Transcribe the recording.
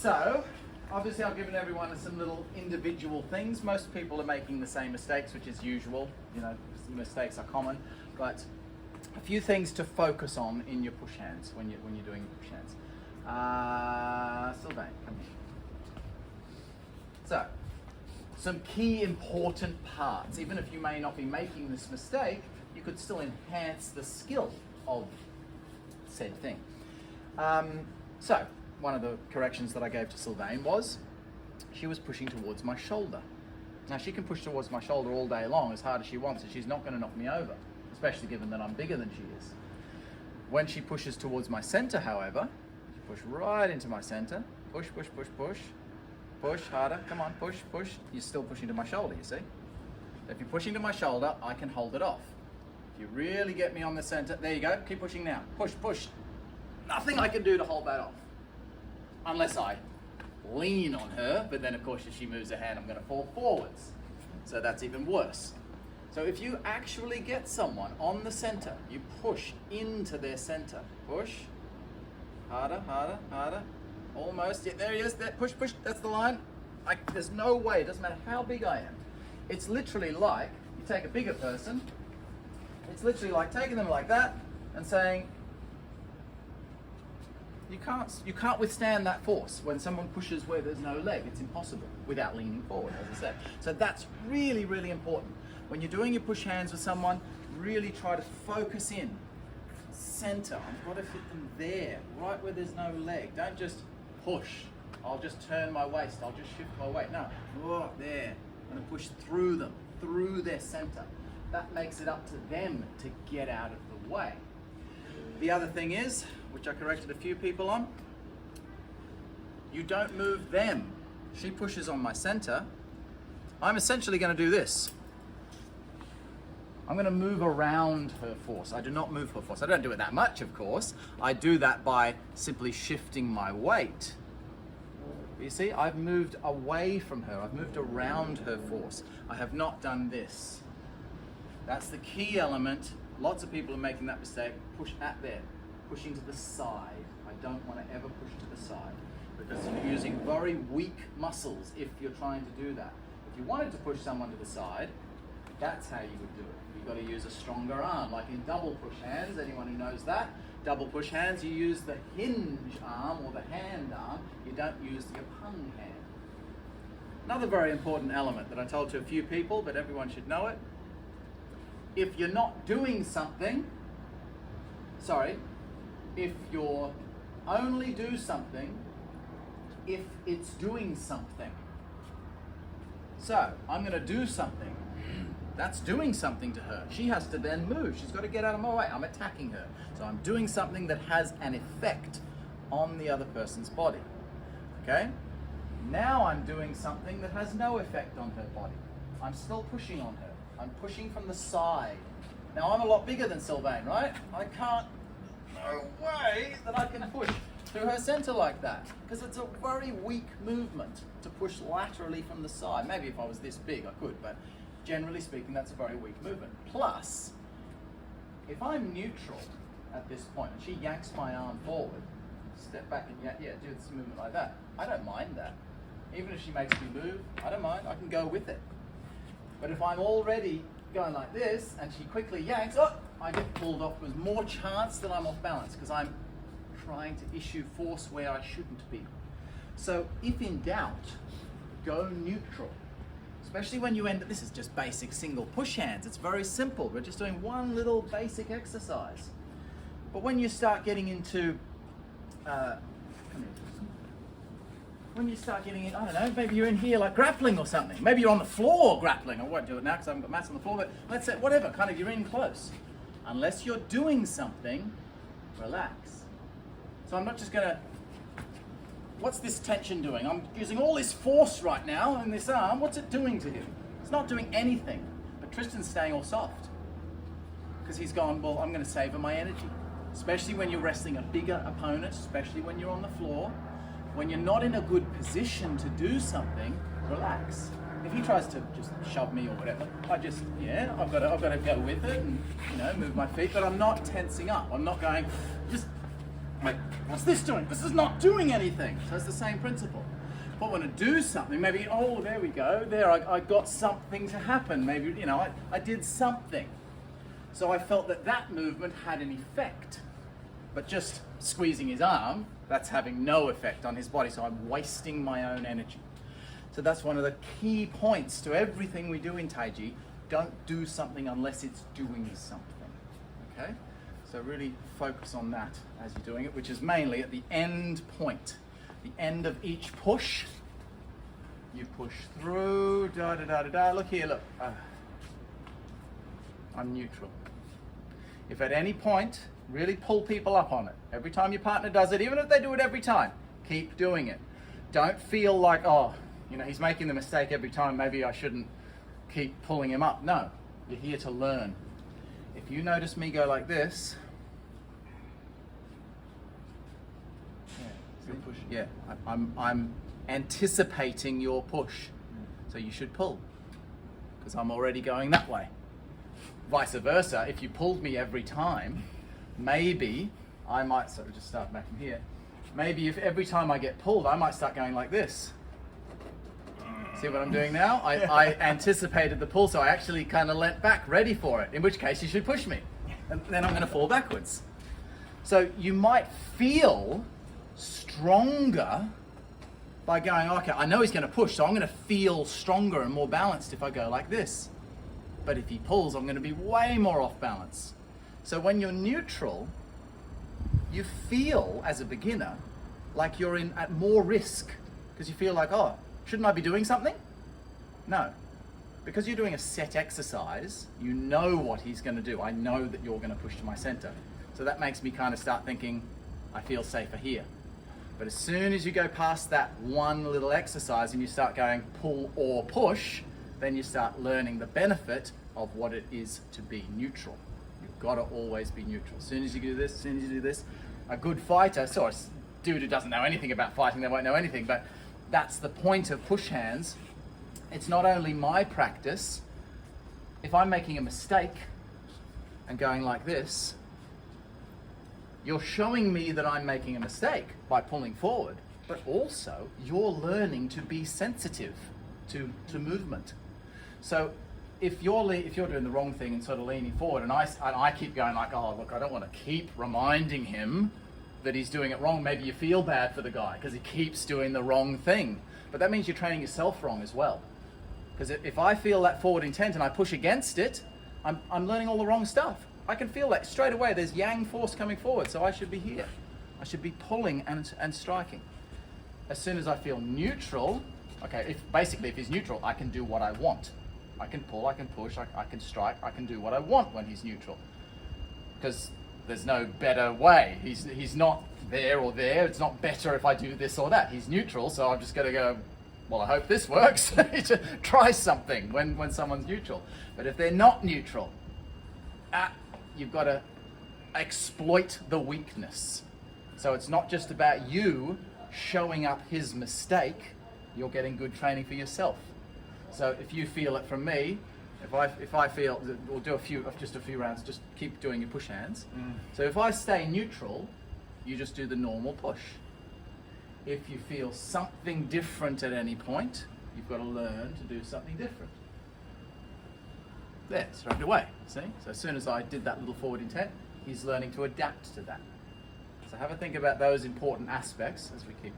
So, obviously I've given everyone some little individual things. Most people are making the same mistakes, which is usual. You know, mistakes are common. But a few things to focus on in your push hands when you're doing your push hands. Sylvain, come here. So, some key important parts. Even if you may not be making this mistake, you could still enhance the skill of said thing. So, one of the corrections that I gave to Sylvain was, she was pushing towards my shoulder. Now she can push towards my shoulder all day long as hard as she wants, and she's not going to knock me over, especially given that I'm bigger than she is. When she pushes towards my center, however, she push right into my center, push, push, push, push, push harder, come on, push, push. You're still pushing to my shoulder, you see? If you're pushing to my shoulder, I can hold it off. If you really get me on the center, there you go, keep pushing now, push, push. Nothing I can do to hold that off. Unless I lean on her, but then of course if she moves her hand, I'm going to fall forwards. So that's even worse. So if you actually get someone on the center, you push into their center. Push. Harder, harder, harder. Almost. Yeah, there he is. There. Push, push. That's the line. There's no way. It doesn't matter how big I am. It's literally like, you take a bigger person, it's literally like taking them like that and saying, you can't withstand that force when someone pushes where there's no leg. It's impossible without leaning forward, as I said. So that's really, really important. When you're doing your push hands with someone, really try to focus in. Center, I've got to fit them there, right where there's no leg. Don't just push. I'll just turn my waist, I'll just shift my weight. No, oh, there. I'm going to push through them, through their center. That makes it up to them to get out of the way. The other thing is, which I corrected a few people on, you don't move them. She pushes on my center. I'm essentially going to do this. I'm going to move around her force. I do not move her force. I don't do it that much, of course. I do that by simply shifting my weight. You see, I've moved away from her. I've moved around her force. I have not done this. That's the key element. Lots of people are making that mistake. Push at there. Pushing to the side. I don't want to ever push to the side because you're using very weak muscles if you're trying to do that. If you wanted to push someone to the side, that's how you would do it. You've got to use a stronger arm, like in double push hands. Anyone who knows that? Double push hands, you use the hinge arm or the hand arm. You don't use the hung hand. Another very important element that I told to a few people, but everyone should know it. If you're not doing something, if you're only do something if it's doing something. So, I'm going to do something. That's doing something to her. She has to then move. She's got to get out of my way. I'm attacking her. So I'm doing something that has an effect on the other person's body. Okay? Now I'm doing something that has no effect on her body. I'm still pushing on her. I'm pushing from the side. Now I'm a lot bigger than Sylvain, right? I can't, no way that I can push through her center like that, because it's a very weak movement to push laterally from the side. Maybe if I was this big I could, but generally speaking that's a very weak movement. Plus, if I'm neutral at this point and she yanks my arm forward, step back and do this movement like that, I don't mind that. Even if she makes me move, I don't mind, I can go with it. But if I'm already going like this and she quickly yanks, I get pulled off. There's more chance that I'm off balance because I'm trying to issue force where I shouldn't be. So if in doubt, go neutral. Especially when you end up, this is just basic single push hands. It's very simple. We're just doing one little basic exercise. But when you start getting into, when you start getting in, I don't know, maybe you're in here like grappling or something. Maybe you're on the floor grappling. I won't do it now because I haven't got mats on the floor, but let's say, whatever, kind of you're in close. Unless you're doing something, relax. So I'm not just gonna, what's this tension doing? I'm using all this force right now in this arm. What's it doing to him? It's not doing anything. But Tristan's staying all soft. Because he's gone, well, I'm gonna savor my energy. Especially when you're wrestling a bigger opponent, especially when you're on the floor. When you're not in a good position to do something, relax. If he tries to just shove me or whatever, I've got to go with it and move my feet, but I'm not tensing up. I'm not going, just Like, what's this doing? This is not doing anything. So it's the same principle. If I want to do something, maybe, oh, there we go. There, I got something to happen. Maybe, you know, I did something. So I felt that that movement had an effect. But just squeezing his arm, that's having no effect on his body. So I'm wasting my own energy. So that's one of the key points to everything we do in Taiji. Don't do something unless it's doing something. Okay? So really focus on that as you're doing it, which is mainly at the end point. The end of each push, you push through, da da da da da. Look here, look. I'm neutral. If at any point, really pull people up on it. Every time your partner does it, even if they do it every time, keep doing it. Don't feel like, oh, you know, he's making the mistake every time, maybe I shouldn't keep pulling him up. No, you're here to learn. If you notice me go like this, yeah, I'm anticipating your push. So you should pull, because I'm already going that way. Vice versa, if you pulled me every time, maybe I might sort of just start back from here. Maybe if every time I get pulled, I might start going like this. See what I'm doing now? I anticipated the pull, so I actually kind of leant back, ready for it, in which case you should push me. And then I'm going to fall backwards. So you might feel stronger by going, okay, I know he's going to push, so I'm going to feel stronger and more balanced if I go like this. But if he pulls, I'm going to be way more off balance. So when you're neutral, you feel, as a beginner, like you're at more risk, because you feel like, oh, shouldn't I be doing something? No. Because you're doing a set exercise, you know what he's going to do. I know that you're going to push to my center. So that makes me kind of start thinking, I feel safer here. But as soon as you go past that one little exercise and you start going pull or push, then you start learning the benefit of what it is to be neutral. You've got to always be neutral. As soon as you do this, as soon as you do this, a good fighter, so a dude who doesn't know anything about fighting, they won't know anything, but that's the point of push hands. It's not only my practice. If I'm making a mistake and going like this, you're showing me that I'm making a mistake by pulling forward, but also you're learning to be sensitive to movement. So if you're doing the wrong thing and sort of leaning forward, and I keep going like, oh look, I don't want to keep reminding him that he's doing it wrong. Maybe you feel bad for the guy because he keeps doing the wrong thing, but that means you're training yourself wrong as well. Because if I feel that forward intent and I push against it, I'm learning all the wrong stuff. I can feel that straight away. There's yang force coming forward, so I should be here. I should be pulling and striking. As soon as I feel neutral, okay, if he's neutral, I can do what I want. I can pull, I can push, I can strike, I can do what I want when he's neutral. Because there's no better way. He's not there or there. It's not better if I do this or that. He's neutral, so I'm just going to go, well, I hope this works. Try something when someone's neutral. But if they're not neutral, you've got to exploit the weakness. So it's not just about you showing up his mistake. You're getting good training for yourself. So if you feel it from me, if I feel, we'll do just a few rounds, just keep doing your push hands. So if I stay neutral, you just do the normal push. If you feel something different at any point, you've got to learn to do something different. There, straight away, see? So as soon as I did that little forward intent, he's learning to adapt to that. So have a think about those important aspects as we keep